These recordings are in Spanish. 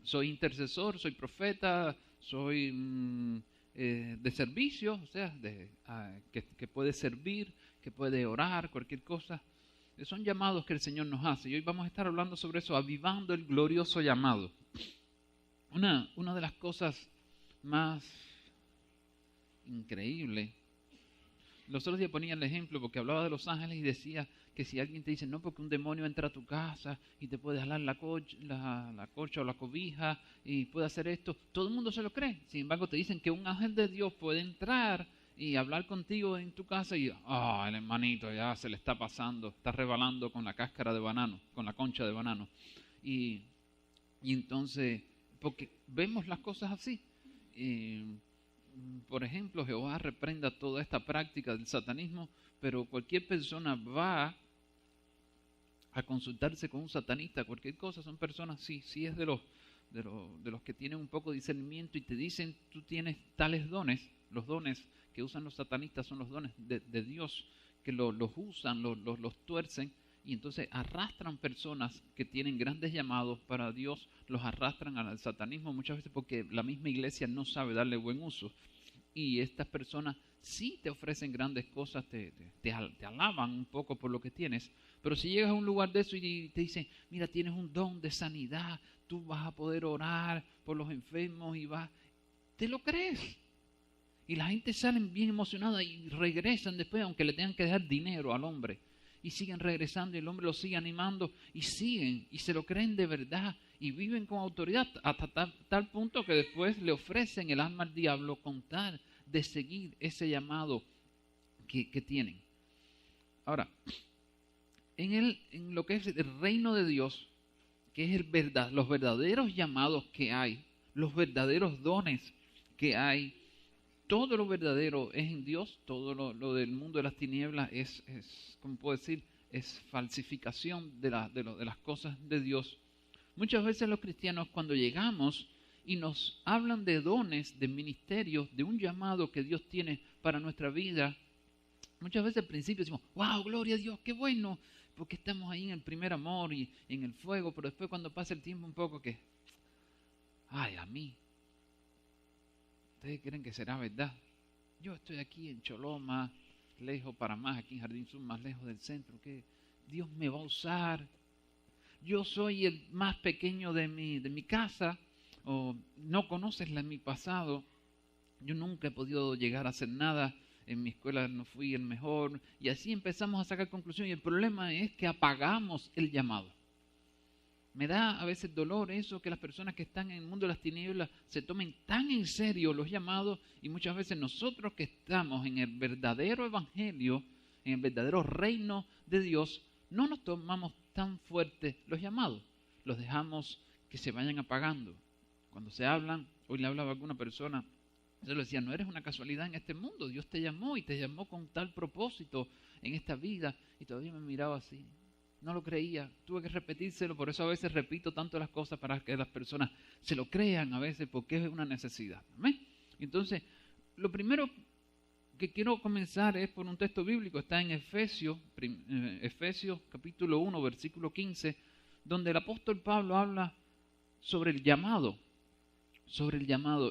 soy intercesor, soy profeta, soy de servicio, o sea, que puede servir, que puede orar, cualquier cosa. Son llamados que el Señor nos hace. Y hoy vamos a estar hablando sobre eso, avivando el glorioso llamado. Una de las cosas más increíbles, los otros días ponía el ejemplo porque hablaba de los ángeles y decía que si alguien te dice, no, porque un demonio entra a tu casa y te puede jalar la colcha o la cobija y puede hacer esto, todo el mundo se lo cree. Sin embargo, te dicen que un ángel de Dios puede entrar y hablar contigo en tu casa y, el hermanito ya se le está pasando, está rebalando con la cáscara de banano, con la concha de banano. Y entonces, porque vemos las cosas así. Por ejemplo, Jehová reprenda toda esta práctica del satanismo, pero cualquier persona va a consultarse con un satanista, cualquier cosa, son personas, sí es de los que tienen un poco de discernimiento y te dicen, tú tienes tales dones. Los dones que usan los satanistas son los dones de Dios, que los usan, los tuercen, y entonces arrastran personas que tienen grandes llamados para Dios, los arrastran al satanismo muchas veces porque la misma iglesia no sabe darle buen uso. Y estas personas sí te ofrecen grandes cosas, te alaban un poco por lo que tienes, pero si llegas a un lugar de eso y te dicen, mira, tienes un don de sanidad, tú vas a poder orar por los enfermos y ¿te lo crees? Y la gente sale bien emocionada y regresan después, aunque le tengan que dejar dinero al hombre. Y siguen regresando y el hombre los sigue animando y siguen y se lo creen de verdad y viven con autoridad hasta tal punto que después le ofrecen el alma al diablo con tal de seguir ese llamado que tienen. Ahora, en lo que es el reino de Dios, que es los verdaderos llamados que hay, los verdaderos dones que hay, todo lo verdadero es en Dios, todo lo del mundo de las tinieblas es ¿cómo puedo decir? Es falsificación de las cosas de Dios. Muchas veces los cristianos cuando llegamos y nos hablan de dones, de ministerios, de un llamado que Dios tiene para nuestra vida, muchas veces al principio decimos, wow, gloria a Dios, qué bueno, porque estamos ahí en el primer amor y en el fuego, pero después cuando pasa el tiempo un poco que, a mí, ¿ustedes creen que será verdad? Yo estoy aquí en Choloma, lejos para más, aquí en Jardín Sur, más lejos del centro, que Dios me va a usar. Yo soy el más pequeño de mi casa, o no conoces mi pasado. Yo nunca he podido llegar a hacer nada, en mi escuela no fui el mejor, y así empezamos a sacar conclusiones, y el problema es que apagamos el llamado. Me da a veces dolor eso, que las personas que están en el mundo de las tinieblas se tomen tan en serio los llamados y muchas veces nosotros que estamos en el verdadero evangelio, en el verdadero reino de Dios, no nos tomamos tan fuerte los llamados, los dejamos que se vayan apagando. Cuando se hablan, hoy le hablaba a alguna persona, yo le decía, no eres una casualidad en este mundo, Dios te llamó y te llamó con tal propósito en esta vida, y todavía me miraba así. No lo creía, tuve que repetírselo, por eso a veces repito tanto las cosas para que las personas se lo crean a veces, porque es una necesidad. ¿Amén? Entonces, lo primero que quiero comenzar es por un texto bíblico, está en Efesios capítulo 1, versículo 15, donde el apóstol Pablo habla sobre el llamado,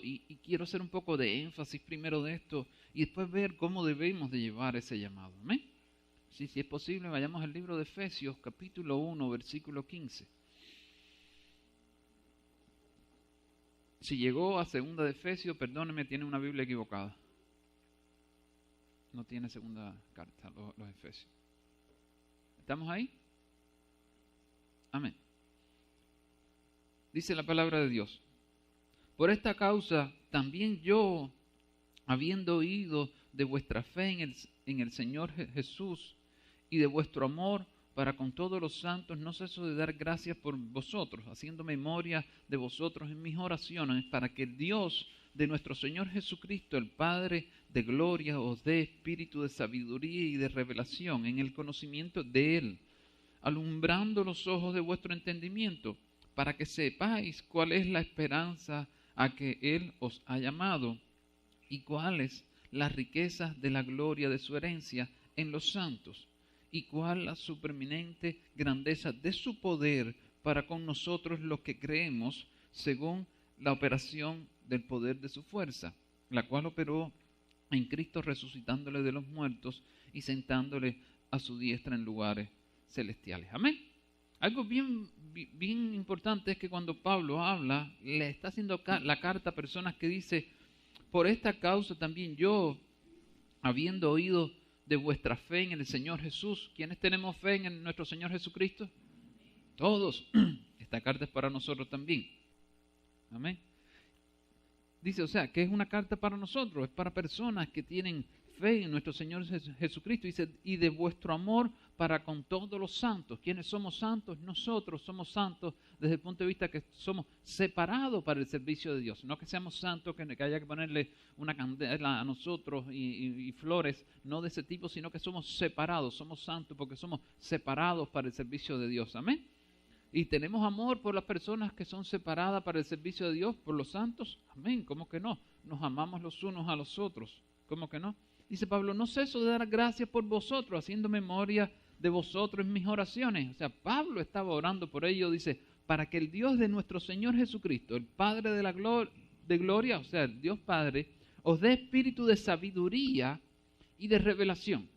y quiero hacer un poco de énfasis primero de esto, y después ver cómo debemos de llevar ese llamado. ¿Amén? Si es posible, vayamos al libro de Efesios, capítulo 1, versículo 15. Si llegó a segunda de Efesios, perdóneme, tiene una Biblia equivocada. No tiene segunda carta, los Efesios. ¿Estamos ahí? Amén. Dice la palabra de Dios. Por esta causa, también yo, habiendo oído de vuestra fe en el Señor Jesús, y de vuestro amor para con todos los santos, no ceso de dar gracias por vosotros, haciendo memoria de vosotros en mis oraciones, para que el Dios de nuestro Señor Jesucristo, el Padre de gloria, os dé espíritu de sabiduría y de revelación en el conocimiento de Él, alumbrando los ojos de vuestro entendimiento, para que sepáis cuál es la esperanza a que Él os ha llamado, y cuáles las riquezas de la gloria de su herencia en los santos, y cuál la supereminente grandeza de su poder para con nosotros los que creemos, según la operación del poder de su fuerza, la cual operó en Cristo resucitándole de los muertos y sentándole a su diestra en lugares celestiales. Amén. Algo bien importante es que cuando Pablo habla, le está haciendo la carta a personas que dice, por esta causa también yo, habiendo oído de vuestra fe en el Señor Jesús. ¿Quiénes tenemos fe en nuestro Señor Jesucristo? Todos. Esta carta es para nosotros también. Amén. Dice, o sea, que es una carta para nosotros, es para personas que tienen fe en nuestro Señor Jesucristo. Dice, y de vuestro amor para con todos los santos. ¿Quiénes somos santos? Nosotros somos santos desde el punto de vista que somos separados para el servicio de Dios. No que seamos santos, que haya que ponerle una candela a nosotros y flores, no de ese tipo, sino que somos separados, somos santos porque somos separados para el servicio de Dios. Amén. Y tenemos amor por las personas que son separadas para el servicio de Dios, por los santos. Amén. ¿Cómo que no? Nos amamos los unos a los otros. ¿Cómo que no? Dice Pablo, no ceso de dar gracias por vosotros, haciendo memoria de vosotros en mis oraciones. O sea, Pablo estaba orando por ello, dice, para que el Dios de nuestro Señor Jesucristo, el Padre de la gloria, o sea, el Dios Padre, os dé espíritu de sabiduría y de revelación.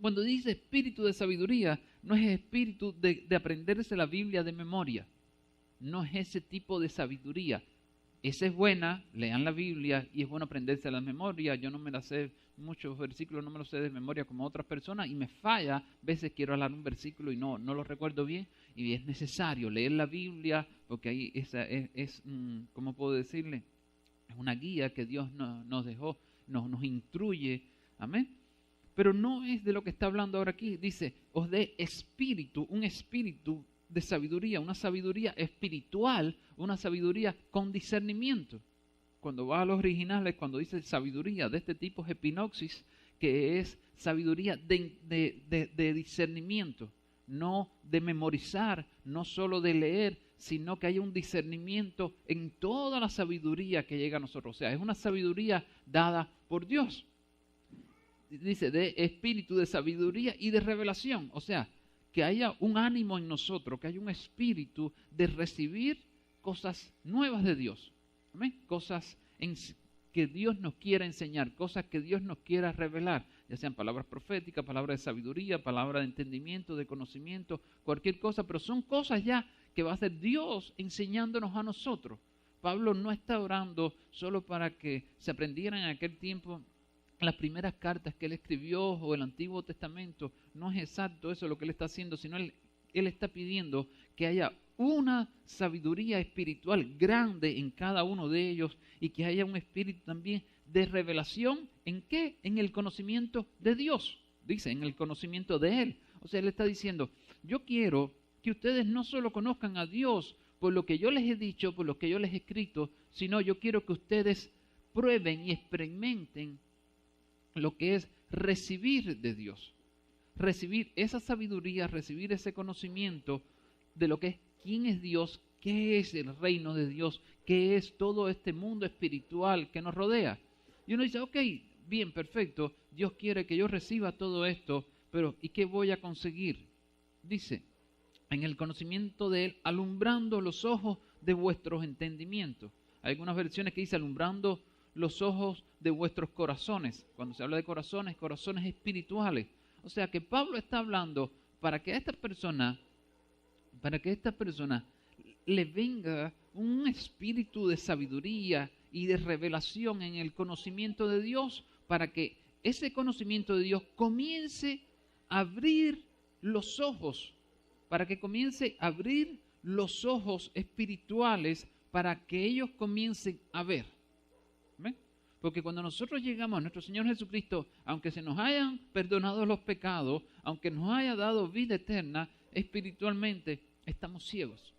Cuando dice espíritu de sabiduría, no es espíritu de aprenderse la Biblia de memoria. No es ese tipo de sabiduría. Esa es buena, lean la Biblia y es bueno aprenderse la memoria. Yo no me la sé, muchos versículos no me los sé de memoria como otras personas y me falla. A veces quiero hablar un versículo y no lo recuerdo bien y es necesario leer la Biblia porque ahí esa es ¿cómo puedo decirle? Es una guía que Dios nos dejó, nos instruye. Amén. Pero no es de lo que está hablando ahora aquí. Dice, os dé espíritu, un espíritu de sabiduría, una sabiduría espiritual, una sabiduría con discernimiento. Cuando va a los originales, cuando dice sabiduría de este tipo es epinoxis, que es sabiduría de discernimiento, no de memorizar, no solo de leer, sino que haya un discernimiento en toda la sabiduría que llega a nosotros. O sea, es una sabiduría dada por Dios. Dice, de espíritu de sabiduría y de revelación. O sea, que haya un ánimo en nosotros, que haya un espíritu de recibir cosas nuevas de Dios. ¿Amén? Cosas que Dios nos quiera enseñar, cosas que Dios nos quiera revelar, ya sean palabras proféticas, palabras de sabiduría, palabras de entendimiento, de conocimiento, cualquier cosa, pero son cosas ya que va a ser Dios enseñándonos a nosotros. Pablo no está orando solo para que se aprendieran en aquel tiempo las primeras cartas que él escribió o el Antiguo Testamento. No es exacto eso lo que él está haciendo, sino él está pidiendo que haya una sabiduría espiritual grande en cada uno de ellos y que haya un espíritu también de revelación. ¿En qué? En el conocimiento de Dios, dice, en el conocimiento de Él. O sea, él está diciendo, yo quiero que ustedes no solo conozcan a Dios por lo que yo les he dicho, por lo que yo les he escrito, sino yo quiero que ustedes prueben y experimenten lo que es recibir de Dios, recibir esa sabiduría, recibir ese conocimiento de lo que es quién es Dios, qué es el reino de Dios, qué es todo este mundo espiritual que nos rodea. Y uno dice, ok, bien, perfecto, Dios quiere que yo reciba todo esto, pero ¿y qué voy a conseguir? Dice, en el conocimiento de Él, alumbrando los ojos de vuestros entendimientos. Hay algunas versiones que dice alumbrando los ojos de vuestros corazones. Cuando se habla de corazones, corazones espirituales. O sea que Pablo está hablando para que a esta persona le venga un espíritu de sabiduría y de revelación en el conocimiento de Dios, para que ese conocimiento de Dios comience a abrir los ojos, para que comience a abrir los ojos espirituales, para que ellos comiencen a ver. ¿Ven? Porque cuando nosotros llegamos a nuestro Señor Jesucristo, aunque se nos hayan perdonado los pecados, aunque nos haya dado vida eterna, espiritualmente estamos ciegos.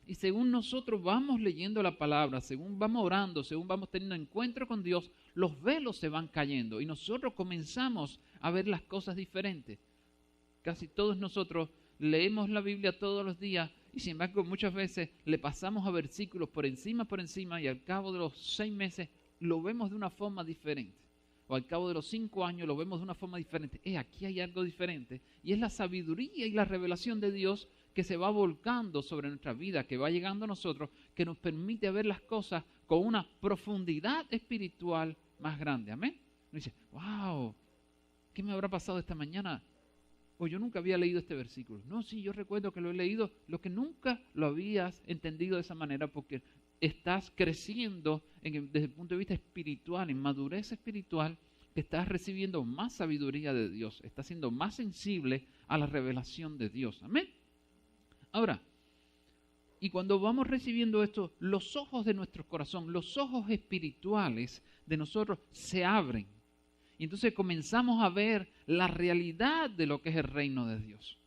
Y según nosotros vamos leyendo la palabra, según vamos orando, según vamos teniendo encuentro con Dios, los velos se van cayendo y nosotros comenzamos a ver las cosas diferentes. Casi todos nosotros leemos la Biblia todos los días y sin embargo muchas veces le pasamos a versículos por encima y al cabo de los 6 meses lo vemos de una forma diferente. O al cabo de los 5 años lo vemos de una forma diferente. Aquí hay algo diferente. Y es la sabiduría y la revelación de Dios que se va volcando sobre nuestra vida, que va llegando a nosotros, que nos permite ver las cosas con una profundidad espiritual más grande. Amén. Uno dice, wow, ¿qué me habrá pasado esta mañana? O yo nunca había leído este versículo. No, sí, yo recuerdo que lo he leído, lo que nunca lo habías entendido de esa manera porque estás creciendo desde el punto de vista espiritual, en madurez espiritual, que estás recibiendo más sabiduría de Dios, estás siendo más sensible a la revelación de Dios. Amén. Ahora, y cuando vamos recibiendo esto, los ojos de nuestro corazón, los ojos espirituales de nosotros se abren. Y entonces comenzamos a ver la realidad de lo que es el reino de Dios.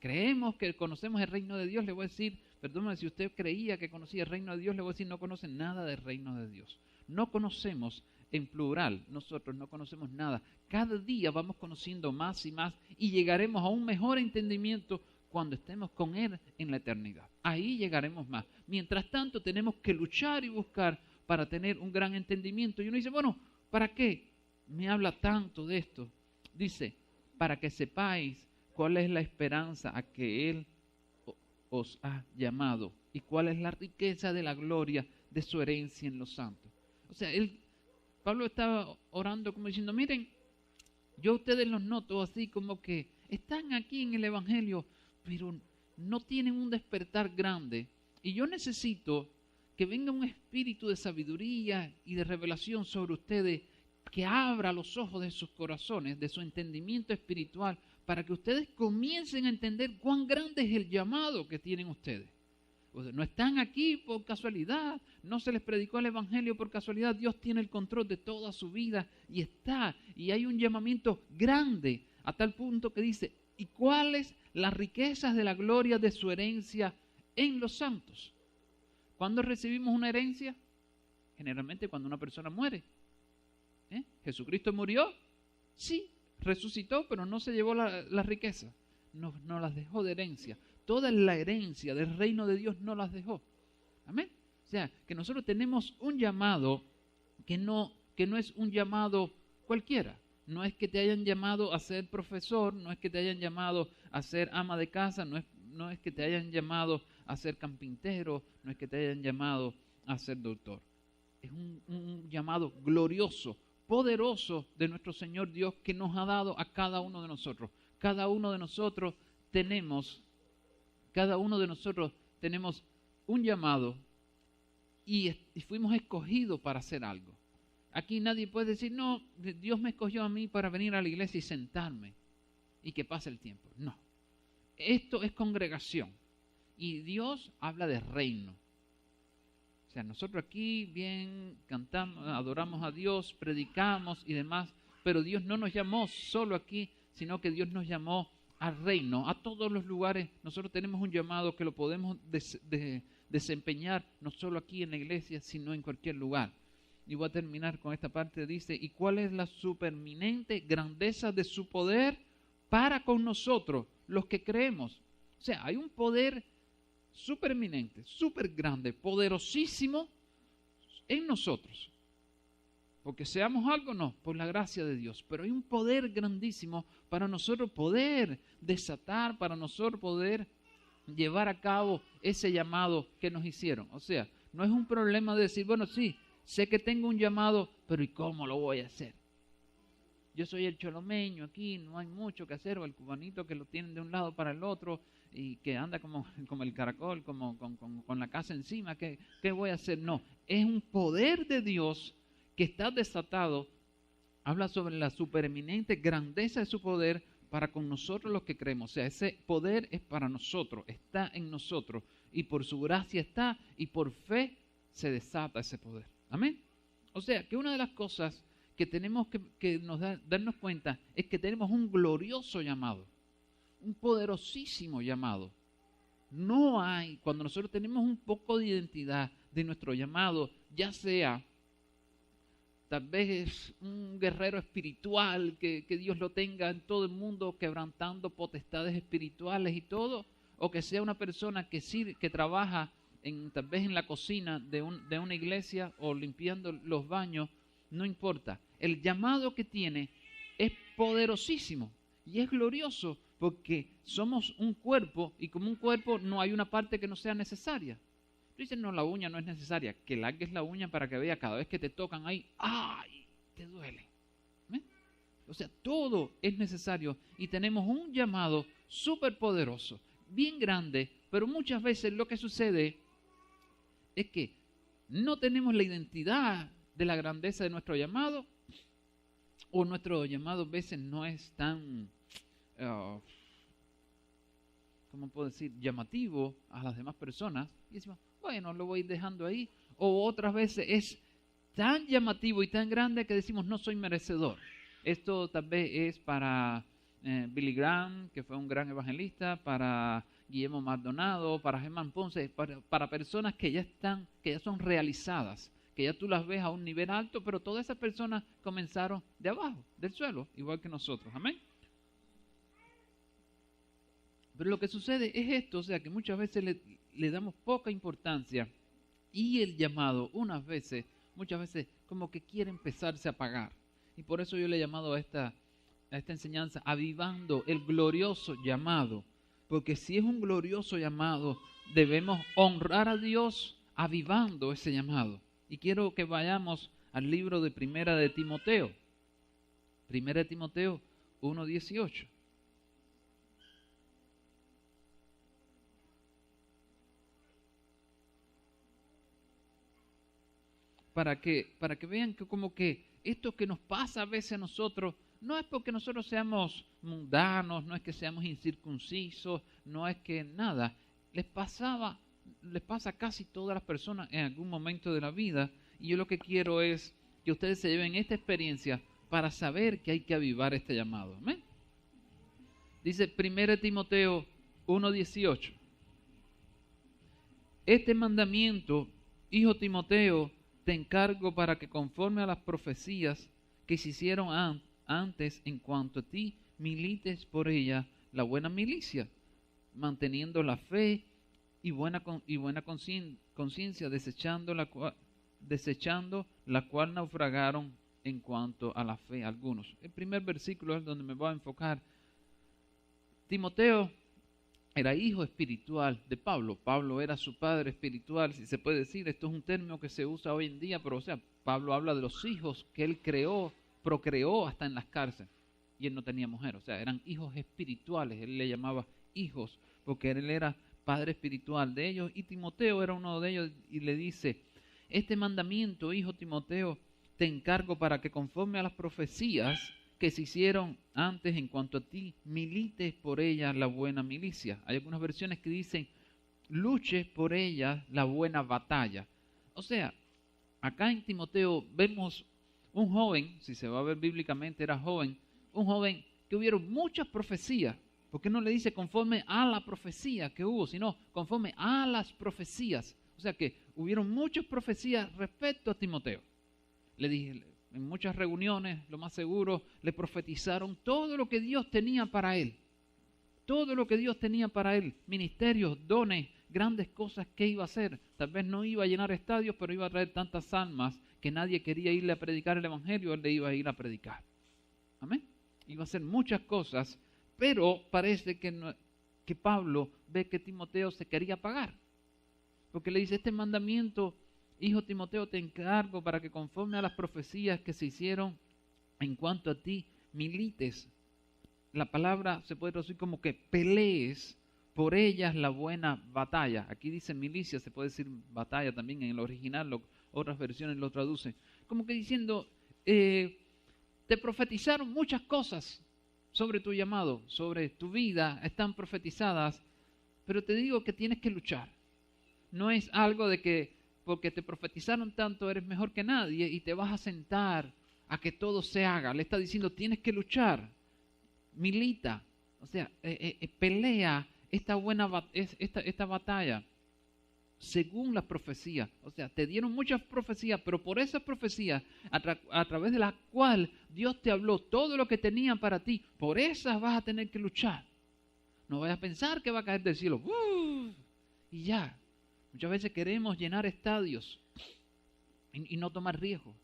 Creemos que conocemos el reino de Dios, le voy a decir, perdóname, si usted creía que conocía el reino de Dios, le voy a decir, no conoce nada del reino de Dios. No conocemos en plural, nosotros no conocemos nada. Cada día vamos conociendo más y más y llegaremos a un mejor entendimiento cuando estemos con Él en la eternidad. Ahí llegaremos más. Mientras tanto tenemos que luchar y buscar para tener un gran entendimiento. Y uno dice, bueno, ¿para qué me habla tanto de esto? Dice, para que sepáis cuál es la esperanza a que Él os ha llamado y cuál es la riqueza de la gloria de su herencia en los santos. O sea, Pablo estaba orando como diciendo, miren, yo a ustedes los noto así como que están aquí en el Evangelio, pero no tienen un despertar grande. Y yo necesito que venga un espíritu de sabiduría y de revelación sobre ustedes que abra los ojos de sus corazones, de su entendimiento espiritual, para que ustedes comiencen a entender cuán grande es el llamado que tienen ustedes. O sea, no están aquí por casualidad, no se les predicó el Evangelio por casualidad. Dios tiene el control de toda su vida y hay un llamamiento grande a tal punto que dice, ¿y cuáles las riquezas de la gloria de su herencia en los santos? ¿Cuándo recibimos una herencia? Generalmente cuando una persona muere. ¿Jesucristo murió? Sí, resucitó, pero no se llevó la riqueza. No las dejó de herencia. Toda la herencia del reino de Dios no las dejó. Amén. O sea, que nosotros tenemos un llamado que no es un llamado cualquiera. No es que te hayan llamado a ser profesor, no es que te hayan llamado a ser ama de casa, no es que te hayan llamado a ser carpintero, no es que te hayan llamado a ser doctor. Es un llamado glorioso, poderoso de nuestro Señor Dios que nos ha dado a cada uno de nosotros. Cada uno de nosotros tenemos un llamado y fuimos escogidos para hacer algo. Aquí nadie puede decir, no, Dios me escogió a mí para venir a la iglesia y sentarme y que pase el tiempo. No, esto es congregación y Dios habla de reino. O sea, nosotros aquí bien cantamos, adoramos a Dios, predicamos y demás, pero Dios no nos llamó solo aquí, sino que Dios nos llamó al reino, a todos los lugares. Nosotros tenemos un llamado que lo podemos desempeñar no solo aquí en la iglesia, sino en cualquier lugar. Y voy a terminar con esta parte, dice, ¿y cuál es la supereminente grandeza de su poder para con nosotros, los que creemos? O sea, hay un poder supereminente, súper grande, poderosísimo en nosotros. Porque seamos algo, no, por la gracia de Dios. Pero hay un poder grandísimo para nosotros poder desatar, para nosotros poder llevar a cabo ese llamado que nos hicieron. O sea, no es un problema de decir, bueno, sí, sé que tengo un llamado, pero ¿y cómo lo voy a hacer? Yo soy el cholomeño aquí, no hay mucho que hacer, o el cubanito que lo tienen de un lado para el otro y que anda como el caracol, con la casa encima, ¿qué voy a hacer? No, es un poder de Dios que está desatado, habla sobre la supereminente grandeza de su poder para con nosotros los que creemos. O sea, ese poder es para nosotros, está en nosotros, y por su gracia está, y por fe se desata ese poder. Amén. O sea, que una de las cosas que tenemos que darnos cuenta es que tenemos un glorioso llamado, un poderosísimo llamado. No hay, cuando nosotros tenemos un poco de identidad de nuestro llamado, ya sea tal vez un guerrero espiritual, que Dios lo tenga en todo el mundo quebrantando potestades espirituales y todo, o que sea una persona que trabaja tal vez en la cocina de una iglesia o limpiando los baños, no importa. El llamado que tiene es poderosísimo y es glorioso porque somos un cuerpo y como un cuerpo no hay una parte que no sea necesaria. Dicen, no, la uña no es necesaria. Que largues la uña para que vea cada vez que te tocan ahí, ¡ay! Te duele. ¿Ven? O sea, todo es necesario y tenemos un llamado súper poderoso, bien grande, pero muchas veces lo que sucede es que no tenemos la identidad de la grandeza de nuestro llamado, o nuestro llamado a veces no es tan, ¿cómo puedo decir?, llamativo a las demás personas, y decimos, bueno, lo voy a ir dejando ahí, o otras veces es tan llamativo y tan grande que decimos, no soy merecedor. Esto tal vez es para Billy Graham, que fue un gran evangelista, para Guillermo Maldonado, para Germán Ponce, para personas que ya son realizadas, que ya tú las ves a un nivel alto, pero todas esas personas comenzaron de abajo, del suelo, igual que nosotros. Amén. Pero lo que sucede es esto, o sea, que muchas veces le damos poca importancia y el llamado, muchas veces, como que quiere empezarse a apagar. Y por eso yo le he llamado a esta enseñanza avivando el glorioso llamado. Porque si es un glorioso llamado, debemos honrar a Dios avivando ese llamado. Y quiero que vayamos al libro de Primera de Timoteo. Primera de Timoteo 1:18. Para que vean que como que esto que nos pasa a veces a nosotros, no es porque nosotros seamos mundanos, no es que seamos incircuncisos, no es que nada. Les pasa a casi todas las personas en algún momento de la vida. Y yo lo que quiero es que ustedes se lleven esta experiencia para saber que hay que avivar este llamado. ¿Amén? Dice 1 Timoteo 1:18. Este mandamiento, hijo Timoteo, te encargo para que conforme a las profecías que se hicieron antes en cuanto a ti, milites por ella la buena milicia, manteniendo la fe y buena conciencia, desechando la cual naufragaron en cuanto a la fe algunos. El primer versículo es donde me voy a enfocar. Timoteo era hijo espiritual de Pablo. Pablo era su padre espiritual, si se puede decir. Esto es un término que se usa hoy en día, pero o sea, Pablo habla de los hijos que él procreó hasta en las cárceles. Y él no tenía mujer, o sea, eran hijos espirituales. Él le llamaba hijos, porque él era padre espiritual de ellos. Y Timoteo era uno de ellos y le dice, este mandamiento, hijo Timoteo, te encargo para que conforme a las profecías que se hicieron antes en cuanto a ti, milites por ella la buena milicia. Hay algunas versiones que dicen, luche por ella la buena batalla. O sea, acá en Timoteo vemos un joven, si se va a ver bíblicamente era joven, un joven que hubieron muchas profecías. ¿Por qué no le dice conforme a la profecía que hubo, sino conforme a las profecías? O sea que hubieron muchas profecías respecto a Timoteo. Le dije, en muchas reuniones, lo más seguro, le profetizaron todo lo que Dios tenía para él. Todo lo que Dios tenía para él. Ministerios, dones, grandes cosas que iba a hacer. Tal vez no iba a llenar estadios, pero iba a traer tantas almas que nadie quería irle a predicar el evangelio, él le iba a ir a predicar. Amén. Iba a hacer muchas cosas, pero parece que Pablo ve que Timoteo se quería apagar. Porque le dice, este mandamiento, hijo Timoteo, te encargo para que conforme a las profecías que se hicieron en cuanto a ti, milites. La palabra se puede traducir como que pelees por ellas la buena batalla. Aquí dice milicia, se puede decir batalla también en el original, otras versiones lo traducen. Como que diciendo, te profetizaron muchas cosas sobre tu llamado, sobre tu vida, están profetizadas, pero te digo que tienes que luchar. No es algo de que porque te profetizaron tanto eres mejor que nadie y te vas a sentar a que todo se haga. Le está diciendo, tienes que luchar, milita, o sea, pelea esta batalla según las profecías. O sea, te dieron muchas profecías, pero por esas profecías, a través de las cuales Dios te habló todo lo que tenía para ti, por esas vas a tener que luchar. No vayas a pensar que va a caer del cielo y ya. Muchas veces queremos llenar estadios y no tomar riesgo.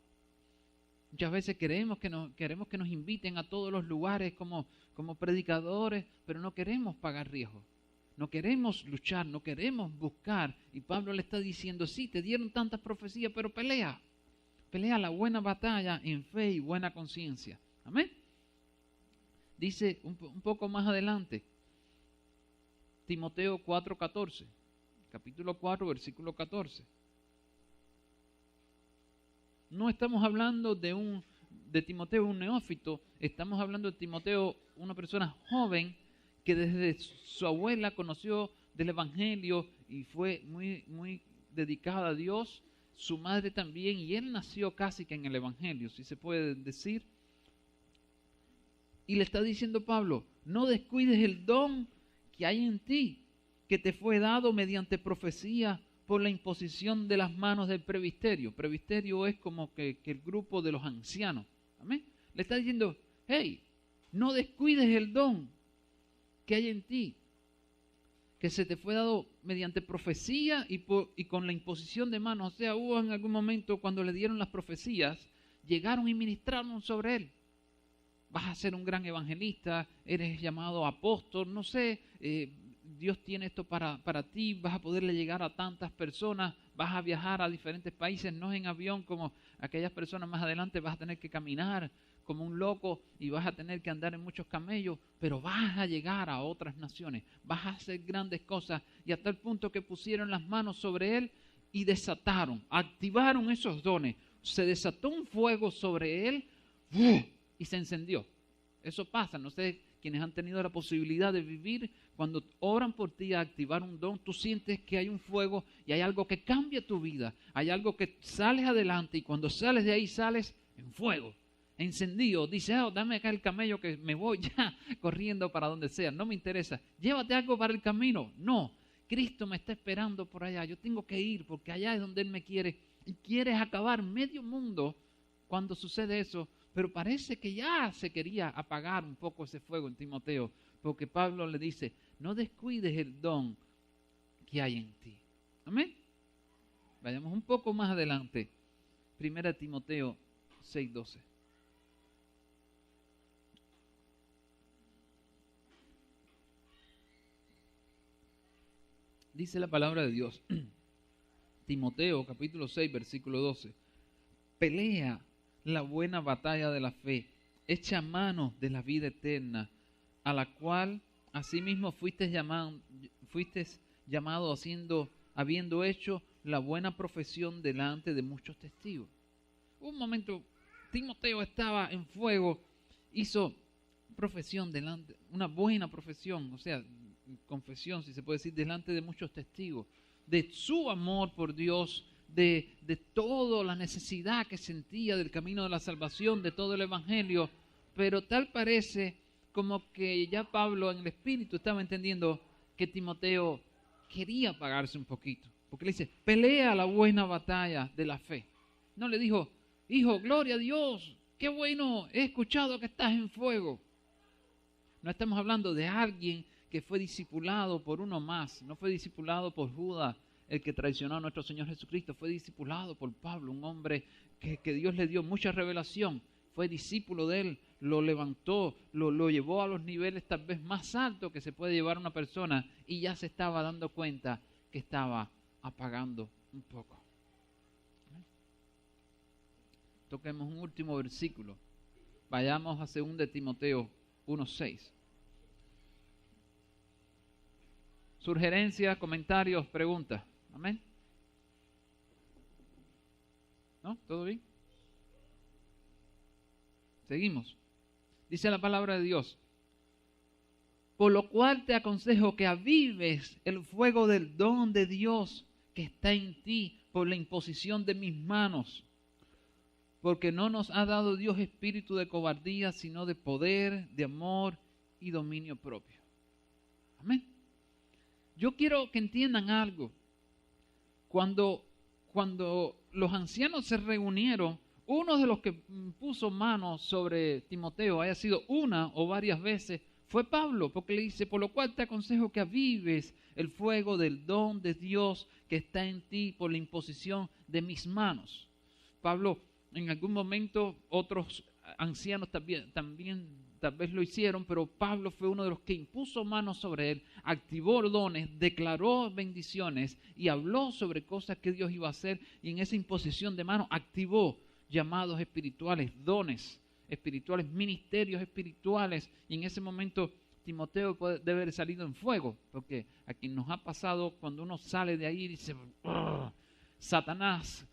Muchas veces queremos que nos inviten a todos los lugares como como predicadores, pero no queremos pagar riesgos. No queremos luchar, no queremos buscar. Y Pablo le está diciendo, sí, te dieron tantas profecías, pero pelea. Pelea la buena batalla en fe y buena conciencia. Amén. Dice un poco más adelante, Timoteo 4:14, capítulo 4, versículo 14. No estamos hablando de Timoteo, un neófito, estamos hablando de Timoteo, una persona joven que desde su abuela conoció del Evangelio y fue muy, muy dedicada a Dios, su madre también, y él nació casi que en el Evangelio, si se puede decir. Y le está diciendo Pablo, no descuides el don que hay en ti, que te fue dado mediante profecía por la imposición de las manos del presbiterio. Presbiterio es como que el grupo de los ancianos. ¿Amén? Le está diciendo, hey, no descuides el don que hay en ti, que se te fue dado mediante profecía y con la imposición de manos. O sea, hubo en algún momento cuando le dieron las profecías, llegaron y ministraron sobre él. Vas a ser un gran evangelista, eres llamado apóstol, no sé, Dios tiene esto para ti, vas a poderle llegar a tantas personas, vas a viajar a diferentes países, no en avión como aquellas personas más adelante, vas a tener que caminar como un loco y vas a tener que andar en muchos camellos, pero vas a llegar a otras naciones, vas a hacer grandes cosas, y hasta el punto que pusieron las manos sobre él y desataron, activaron esos dones, se desató un fuego sobre él y se encendió. Eso pasa, no sé, quienes han tenido la posibilidad de vivir, cuando oran por ti a activar un don, tú sientes que hay un fuego y hay algo que cambia tu vida, hay algo que sales adelante y cuando sales de ahí sales en fuego, encendido. Dice, dame acá el camello que me voy ya corriendo para donde sea, no me interesa, llévate algo para el camino. No, Cristo me está esperando por allá, yo tengo que ir porque allá es donde Él me quiere, y quieres acabar medio mundo cuando sucede eso. Pero parece que ya se quería apagar un poco ese fuego en Timoteo, porque Pablo le dice, no descuides el don que hay en ti. Amén. Vayamos un poco más adelante. 1 Timoteo 6:12. Dice la palabra de Dios. Timoteo capítulo 6, versículo 12. Pelea la buena batalla de la fe, echa mano de la vida eterna, a la cual asimismo fuiste llamado habiendo hecho la buena profesión delante de muchos testigos. Un momento, Timoteo estaba en fuego, hizo profesión delante, una buena profesión, o sea, confesión, si se puede decir, delante de muchos testigos, de su amor por Dios, de toda la necesidad que sentía del camino de la salvación, de todo el evangelio, pero tal parece como que ya Pablo en el espíritu estaba entendiendo que Timoteo quería apagarse un poquito, porque le dice, pelea la buena batalla de la fe. No le dijo, hijo, gloria a Dios, qué bueno, he escuchado que estás en fuego. No estamos hablando de alguien que fue discipulado por uno más, no fue discipulado por Judas, el que traicionó a nuestro Señor Jesucristo, fue discipulado por Pablo, un hombre que Dios le dio mucha revelación, fue discípulo de él, lo levantó, lo llevó a los niveles tal vez más altos que se puede llevar una persona, y ya se estaba dando cuenta que estaba apagando un poco. Toquemos un último versículo. Vayamos a 2 Timoteo 1:6. Sugerencias, comentarios, preguntas. Amén. ¿No? ¿Todo bien? Seguimos. Dice la palabra de Dios. Por lo cual te aconsejo que avives el fuego del don de Dios que está en ti por la imposición de mis manos. Porque no nos ha dado Dios espíritu de cobardía, sino de poder, de amor y dominio propio. Amén. Yo quiero que entiendan algo. Cuando los ancianos se reunieron, uno de los que puso manos sobre Timoteo, haya sido una o varias veces, fue Pablo, porque le dice, por lo cual te aconsejo que avives el fuego del don de Dios que está en ti por la imposición de mis manos. Pablo, en algún momento, otros ancianos también tal vez lo hicieron, pero Pablo fue uno de los que impuso manos sobre él, activó dones, declaró bendiciones y habló sobre cosas que Dios iba a hacer, y en esa imposición de manos activó llamados espirituales, dones espirituales, ministerios espirituales, y en ese momento Timoteo debe haber salido en fuego, porque a quien nos ha pasado cuando uno sale de ahí y dice, Satanás,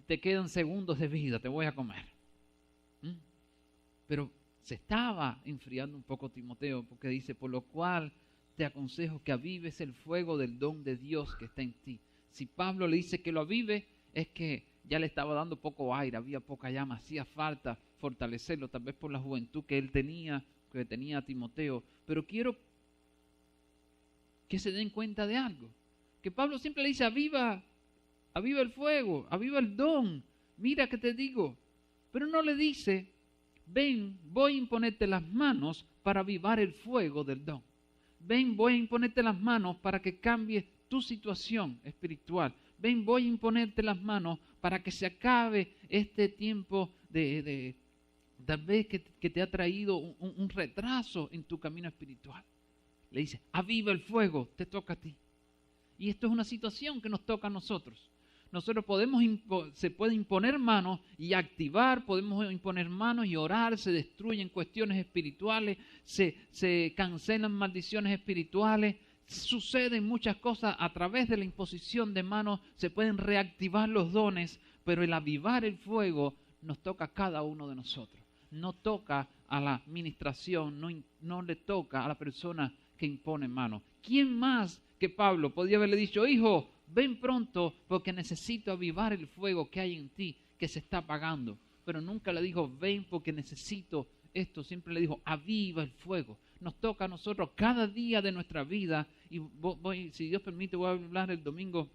te quedan segundos de vida, te voy a comer. Pero se estaba enfriando un poco Timoteo, porque dice, por lo cual te aconsejo que avives el fuego del don de Dios que está en ti. Si Pablo le dice que lo avive, es que ya le estaba dando poco aire, había poca llama, hacía falta fortalecerlo, tal vez por la juventud que él tenía, que tenía Timoteo. Pero quiero que se den cuenta de algo, que Pablo siempre le dice, aviva el fuego, aviva el don, mira que te digo, pero no le dice, ven, voy a imponerte las manos para avivar el fuego del don. Ven, voy a imponerte las manos para que cambie tu situación espiritual. Ven, voy a imponerte las manos para que se acabe este tiempo de tal vez que te ha traído un retraso en tu camino espiritual. Le dice, aviva el fuego, te toca a ti. Y esto es una situación que nos toca a nosotros. Nosotros se puede imponer manos y activar, podemos imponer manos y orar, se destruyen cuestiones espirituales, se cancelan maldiciones espirituales, suceden muchas cosas a través de la imposición de manos, se pueden reactivar los dones, pero el avivar el fuego nos toca a cada uno de nosotros. No toca a la administración, no le toca a la persona que impone manos. ¿Quién más que Pablo podía haberle dicho, hijo, ven pronto porque necesito avivar el fuego que hay en ti, que se está apagando? Pero nunca le dijo, ven porque necesito esto. Siempre le dijo, aviva el fuego. Nos toca a nosotros cada día de nuestra vida. Y si Dios permite, voy a hablar el domingo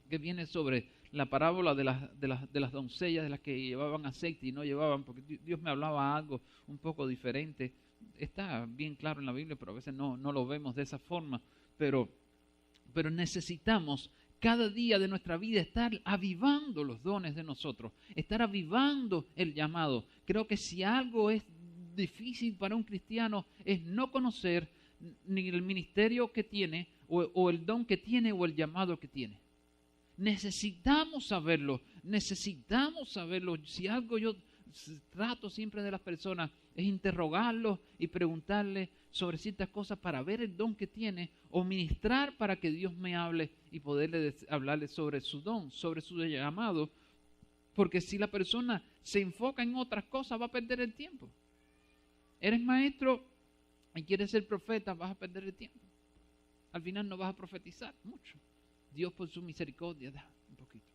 que viene sobre la parábola de las doncellas, de las que llevaban aceite y no llevaban, porque Dios me hablaba algo un poco diferente. Está bien claro en la Biblia, pero a veces no lo vemos de esa forma. Pero necesitamos cada día de nuestra vida estar avivando los dones de nosotros, estar avivando el llamado. Creo que si algo es difícil para un cristiano es no conocer ni el ministerio que tiene o el don que tiene o el llamado que tiene. Necesitamos saberlo. Si algo yo trato siempre de las personas es interrogarlos y preguntarles sobre ciertas cosas para ver el don que tiene o ministrar para que Dios me hable y poderle hablarle sobre su don, sobre su llamado, porque si la persona se enfoca en otras cosas va a perder el tiempo. Eres maestro y quieres ser profeta, vas a perder el tiempo. Al final no vas a profetizar mucho. Dios por su misericordia da un poquito.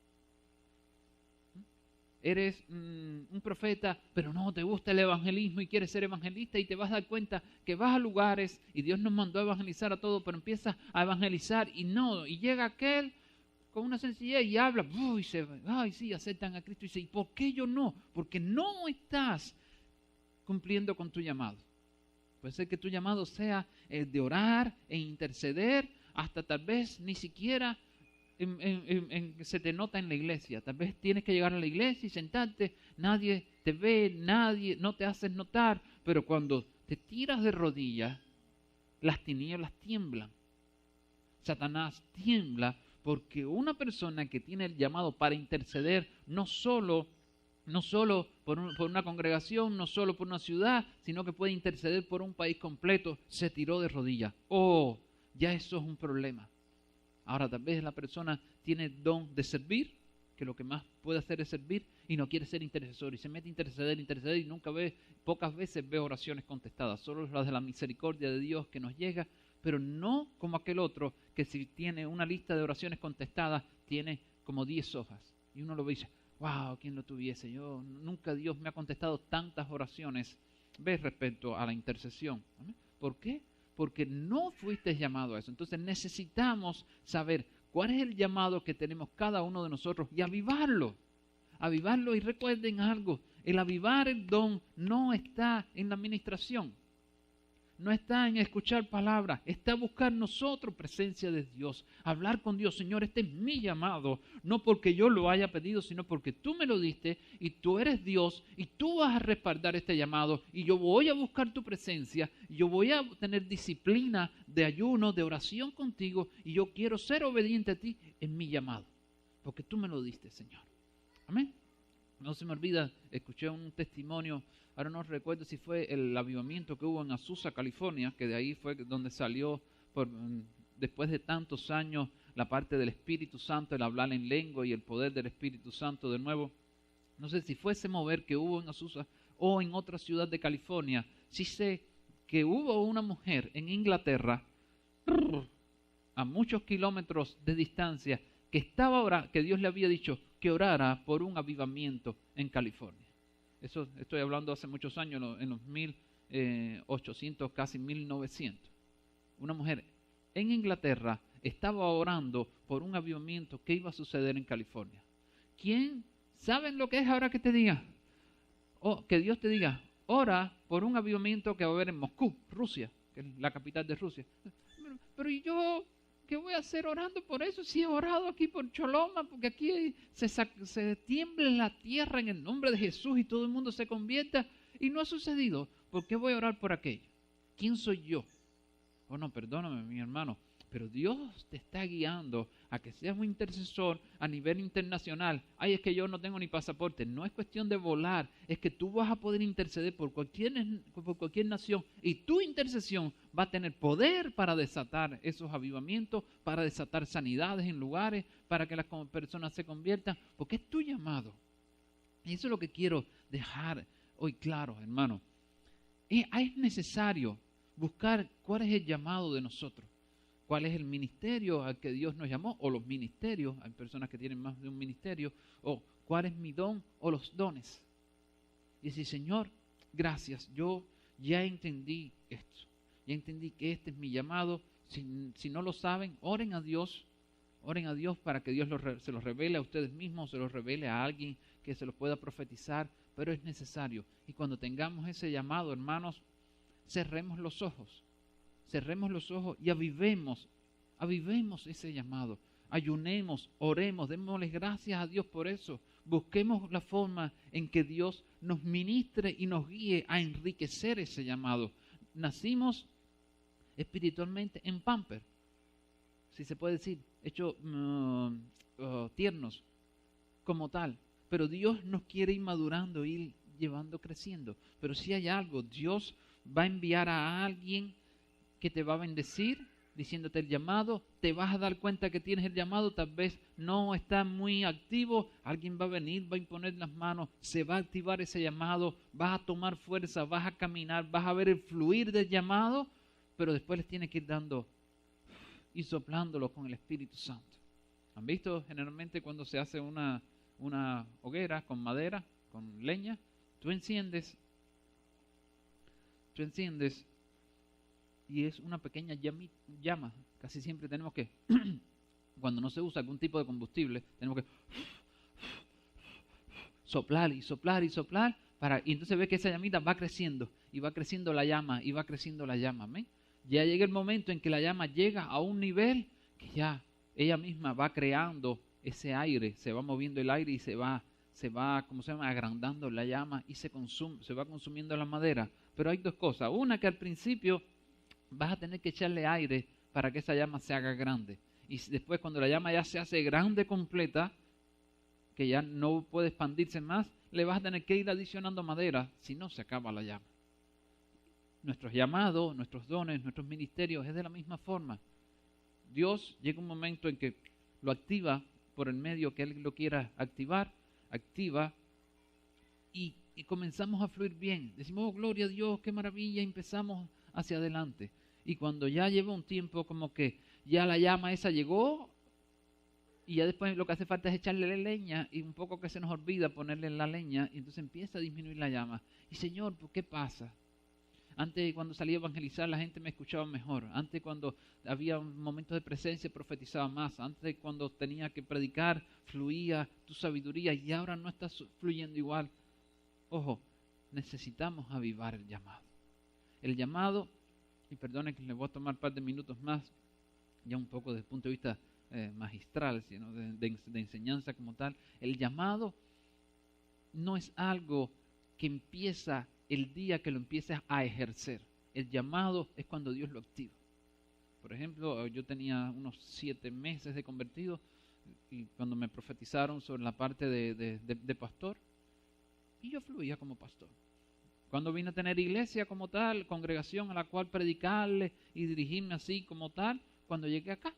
Eres un profeta, pero no te gusta el evangelismo y quieres ser evangelista y te vas a dar cuenta que vas a lugares y Dios nos mandó a evangelizar a todos, pero empiezas a evangelizar y llega aquel con una sencillez y habla, y se va, ay sí, aceptan a Cristo y dice, ¿y por qué yo no? Porque no estás cumpliendo con tu llamado. Puede ser que tu llamado sea el de orar e interceder, hasta tal vez ni siquiera se te nota en la iglesia. Tal vez tienes que llegar a la iglesia y sentarte, nadie te ve, no te haces notar, pero cuando te tiras de rodillas, las tinieblas tiemblan. Satanás tiembla porque una persona que tiene el llamado para interceder no solo por una congregación, no solo por una ciudad, sino que puede interceder por un país completo, se tiró de rodillas. Ya eso es un problema. Ahora tal vez la persona tiene el don de servir, que lo que más puede hacer es servir, y no quiere ser intercesor, y se mete a interceder, y pocas veces ve oraciones contestadas, solo las de la misericordia de Dios que nos llega, pero no como aquel otro que si tiene una lista de oraciones contestadas, tiene como 10 hojas, y uno lo ve y dice, wow, ¿quién lo tuviese? Nunca Dios me ha contestado tantas oraciones, ¿ves? Respecto a la intercesión. ¿Por qué? Porque no fuiste llamado a eso. Entonces necesitamos saber cuál es el llamado que tenemos cada uno de nosotros y avivarlo. Y recuerden algo, el avivar el don no está en la administración. no está en escuchar palabras, está buscar nosotros presencia de Dios, hablar con Dios. Señor, este es mi llamado, no porque yo lo haya pedido, sino porque tú me lo diste y tú eres Dios y tú vas a respaldar este llamado y yo voy a buscar tu presencia, y yo voy a tener disciplina de ayuno, de oración contigo y yo quiero ser obediente a ti en mi llamado, porque tú me lo diste, Señor. Amén. No se me olvida, escuché un testimonio, ahora no recuerdo si fue el avivamiento que hubo en Azusa, California, que de ahí fue donde salió después de tantos años la parte del Espíritu Santo, el hablar en lengua y el poder del Espíritu Santo de nuevo. No sé si fue ese mover que hubo en Azusa o en otra ciudad de California. Sí sé que hubo una mujer en Inglaterra, a muchos kilómetros de distancia, que estaba orando, que Dios le había dicho que orara por un avivamiento en California. Eso estoy hablando hace muchos años, en los 1800, casi 1900. Una mujer en Inglaterra estaba orando por un avivamiento que iba a suceder en California. ¿Quién? ¿Saben lo que es ahora que te diga? Que Dios te diga, ora por un avivamiento que va a haber en Moscú, Rusia, que es la capital de Rusia. Pero ¿y yo qué voy a hacer orando por eso? Si he orado aquí por Choloma, porque aquí se tiembla la tierra en el nombre de Jesús y todo el mundo se convierta y no ha sucedido. ¿Por qué voy a orar por aquello? ¿Quién soy yo? Oh no, perdóname mi hermano, pero Dios te está guiando a que seas un intercesor a nivel internacional. Ay, es que yo no tengo ni pasaporte. No es cuestión de volar, es que tú vas a poder interceder por cualquier nación y tu intercesión va a tener poder para desatar esos avivamientos, para desatar sanidades en lugares, para que las personas se conviertan, porque es tu llamado. Y eso es lo que quiero dejar hoy claro, hermano. Es necesario buscar cuál es el llamado de nosotros. ¿Cuál es el ministerio al que Dios nos llamó? O los ministerios, hay personas que tienen más de un ministerio. O cuál es mi don o los dones. Y decir, Señor, gracias, yo ya entendí esto. Ya entendí que este es mi llamado. Si no lo saben, oren a Dios para que Dios se los revele a ustedes mismos, se los revele a alguien que se los pueda profetizar, pero es necesario. Y cuando tengamos ese llamado, hermanos, cerremos los ojos y avivemos ese llamado. Ayunemos, oremos, démosle gracias a Dios por eso. Busquemos la forma en que Dios nos ministre y nos guíe a enriquecer ese llamado. Nacimos espiritualmente en pamper, si se puede decir, hechos tiernos como tal. Pero Dios nos quiere ir madurando, ir llevando, creciendo. Pero si hay algo, Dios va a enviar a alguien que te va a bendecir, diciéndote el llamado, te vas a dar cuenta que tienes el llamado, tal vez no está muy activo, alguien va a venir, va a imponer las manos, se va a activar ese llamado, vas a tomar fuerza, vas a caminar, vas a ver el fluir del llamado, pero después les tienes que ir dando y soplándolo con el Espíritu Santo. ¿Han visto generalmente cuando se hace una hoguera con madera, con leña? Tú enciendes y es una pequeña llama. Casi siempre tenemos que, cuando no se usa algún tipo de combustible, tenemos que soplar y soplar y soplar, y entonces ve que esa llamita va creciendo, y va creciendo la llama, y va creciendo la llama. ¿Amén? Ya llega el momento en que la llama llega a un nivel que ya ella misma va creando ese aire, se va moviendo el aire y se va, agrandando la llama y se va consumiendo la madera. Pero hay dos cosas. Una, que al principio vas a tener que echarle aire para que esa llama se haga grande. Y después, cuando la llama ya se hace grande completa, que ya no puede expandirse más, le vas a tener que ir adicionando madera, si no se acaba la llama. Nuestros llamados, nuestros dones, nuestros ministerios es de la misma forma. Dios llega un momento en que lo activa por el medio que Él lo quiera activar, activa y comenzamos a fluir bien. Decimos, oh, gloria a Dios, qué maravilla, y empezamos hacia adelante. Y cuando ya lleva un tiempo, como que ya la llama esa llegó, y ya después lo que hace falta es echarle la leña, y un poco que se nos olvida ponerle la leña, y entonces empieza a disminuir la llama. Y Señor, ¿por qué pasa? Antes, cuando salía a evangelizar, la gente me escuchaba mejor. Antes, cuando había momentos de presencia, profetizaba más. Antes, cuando tenía que predicar, fluía tu sabiduría, y ahora no está fluyendo igual. Ojo, necesitamos avivar el llamado. El llamado y perdone que le voy a tomar un par de minutos más, ya un poco desde el punto de vista magistral, sino de enseñanza como tal. El llamado no es algo que empieza el día que lo empieces a ejercer. El llamado es cuando Dios lo activa. Por ejemplo, yo tenía unos 7 meses de convertido y cuando me profetizaron sobre la parte de pastor, y yo fluía como pastor. Cuando vine a tener iglesia como tal, congregación a la cual predicarle y dirigirme así como tal, cuando llegué acá,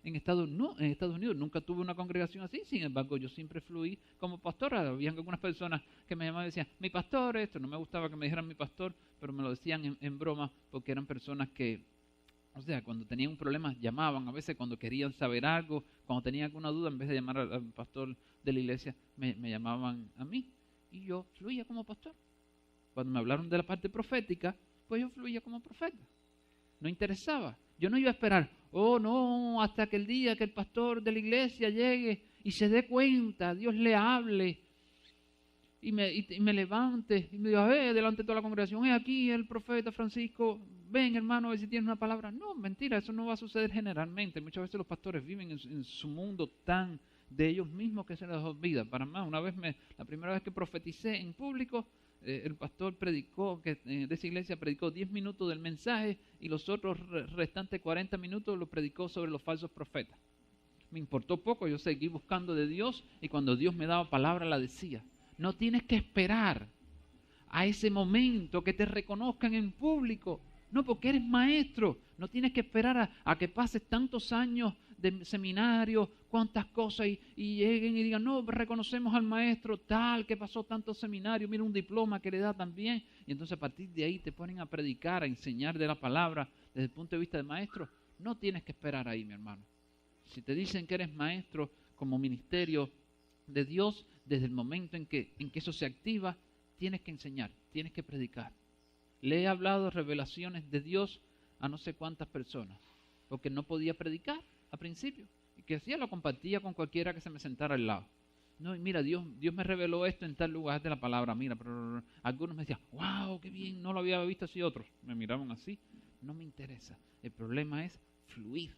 en Estados Unidos nunca tuve una congregación así, sin embargo yo siempre fluí como pastor. Había algunas personas que me llamaban y decían, mi pastor, esto, no me gustaba que me dijeran mi pastor, pero me lo decían en broma porque eran personas que, o sea, cuando tenían un problema llamaban, a veces cuando querían saber algo, cuando tenían alguna duda, en vez de llamar al pastor de la iglesia, me llamaban a mí y yo fluía como pastor. Cuando me hablaron de la parte profética, pues yo fluía como profeta. No interesaba. Yo no iba a esperar, oh no, hasta que el día que el pastor de la iglesia llegue y se dé cuenta, Dios le hable y me levante y me diga, delante de toda la congregación, aquí el profeta Francisco, ven hermano, a ver si tienes una palabra. No, mentira, eso no va a suceder generalmente. Muchas veces los pastores viven en su mundo tan de ellos mismos que se les olvida. Para más, la primera vez que profeticé en público, el pastor predicó, de esa iglesia predicó 10 minutos del mensaje y los otros restantes 40 minutos lo predicó sobre los falsos profetas. Me importó poco, yo seguí buscando de Dios y cuando Dios me daba palabra la decía. No tienes que esperar a ese momento que te reconozcan en público. No, porque eres maestro. No tienes que esperar a que pases tantos años de seminario, cuántas cosas, y lleguen y digan, no, reconocemos al maestro tal, que pasó tantos seminarios, mira un diploma que le da también. Y entonces a partir de ahí te ponen a predicar, a enseñar de la palabra desde el punto de vista de maestro. No tienes que esperar ahí, mi hermano. Si te dicen que eres maestro como ministerio de Dios, desde el momento en que eso se activa, tienes que enseñar, tienes que predicar. Le he hablado revelaciones de Dios a no sé cuántas personas, porque no podía predicar al principio. Y que hacía, lo compartía con cualquiera que se me sentara al lado. No, y mira, Dios me reveló esto en tal lugar de la palabra. Mira, pero algunos me decían, wow, qué bien, no lo había visto así. Otros me miraban así. No me interesa. El problema es fluir.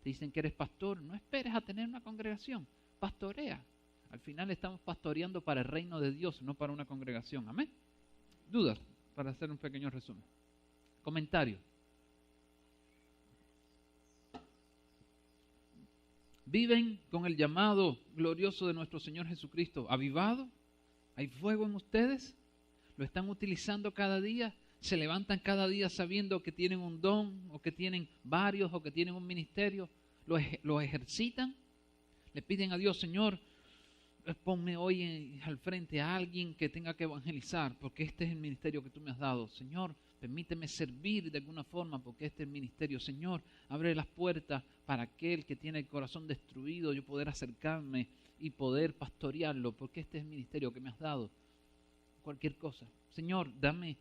Te dicen que eres pastor, no esperes a tener una congregación. Pastorea. Al final estamos pastoreando para el reino de Dios, no para una congregación. Amén. ¿Dudas? Para hacer un pequeño resumen. Comentario. ¿Viven con el llamado glorioso de nuestro Señor Jesucristo avivado? ¿Hay fuego en ustedes? ¿Lo están utilizando cada día? ¿Se levantan cada día sabiendo que tienen un don, o que tienen varios, o que tienen un ministerio? ¿Lo ejercitan? ¿Le piden a Dios, Señor, ponme hoy al frente a alguien que tenga que evangelizar, porque este es el ministerio que tú me has dado? Señor, permíteme servir de alguna forma, porque este es el ministerio. Señor, abre las puertas para aquel que tiene el corazón destruido, yo poder acercarme y poder pastorearlo, porque este es el ministerio que me has dado. Cualquier cosa. Señor, dame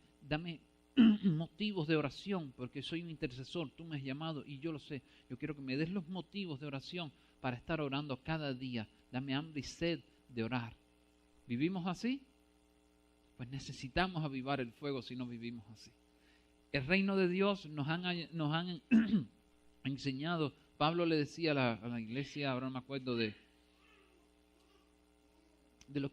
motivos de oración, porque soy un intercesor, tú me has llamado y yo lo sé. Yo quiero que me des los motivos de oración para estar orando cada día. Dame hambre y sed de orar. ¿Vivimos así? Pues necesitamos avivar el fuego si no vivimos así. El reino de Dios nos han enseñado. Pablo le decía a la iglesia, ahora no me acuerdo de los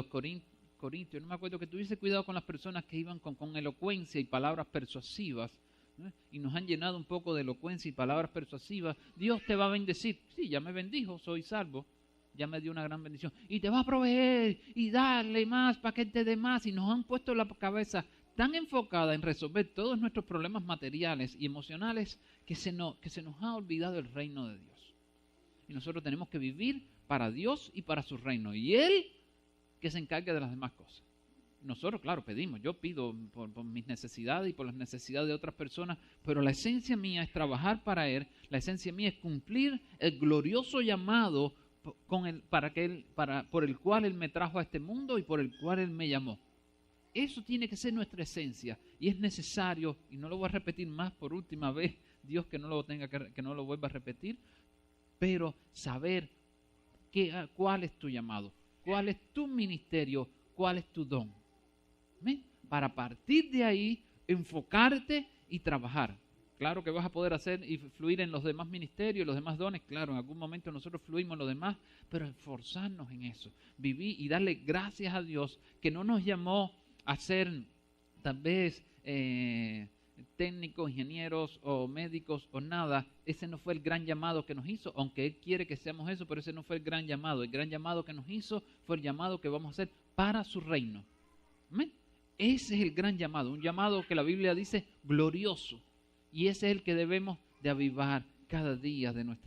Corintios, no me acuerdo, que tuviese cuidado con las personas que iban con elocuencia y palabras persuasivas, ¿no? Y nos han llenado un poco de elocuencia y palabras persuasivas. Dios te va a bendecir. Sí, ya me bendijo, soy salvo, ya me dio una gran bendición. Y te va a proveer y darle más para que te dé más. Y nos han puesto la cabeza tan enfocada en resolver todos nuestros problemas materiales y emocionales que se nos ha olvidado el reino de Dios. Y nosotros tenemos que vivir para Dios y para su reino. Y Él que se encargue de las demás cosas. Nosotros, claro, pedimos. Yo pido por mis necesidades y por las necesidades de otras personas, pero la esencia mía es trabajar para Él. La esencia mía es cumplir el glorioso llamado por el cual Él me trajo a este mundo y por el cual Él me llamó. Eso tiene que ser nuestra esencia y es necesario, y no lo voy a repetir más por última vez, Dios que no lo vuelva a repetir, pero saber cuál es tu llamado, cuál es tu ministerio, cuál es tu don. ¿Ven? Para partir de ahí, enfocarte y trabajar. Claro que vas a poder hacer y fluir en los demás ministerios, los demás dones. Claro, en algún momento nosotros fluimos en los demás, pero esforzarnos en eso. Vivir y darle gracias a Dios que no nos llamó a ser tal vez técnicos, ingenieros o médicos o nada. Ese no fue el gran llamado que nos hizo, aunque Él quiere que seamos eso, pero ese no fue el gran llamado. El gran llamado que nos hizo fue el llamado que vamos a hacer para su reino. ¿Amén? Ese es el gran llamado, un llamado que la Biblia dice glorioso. Y ese es el que debemos de avivar cada día de nuestra vida.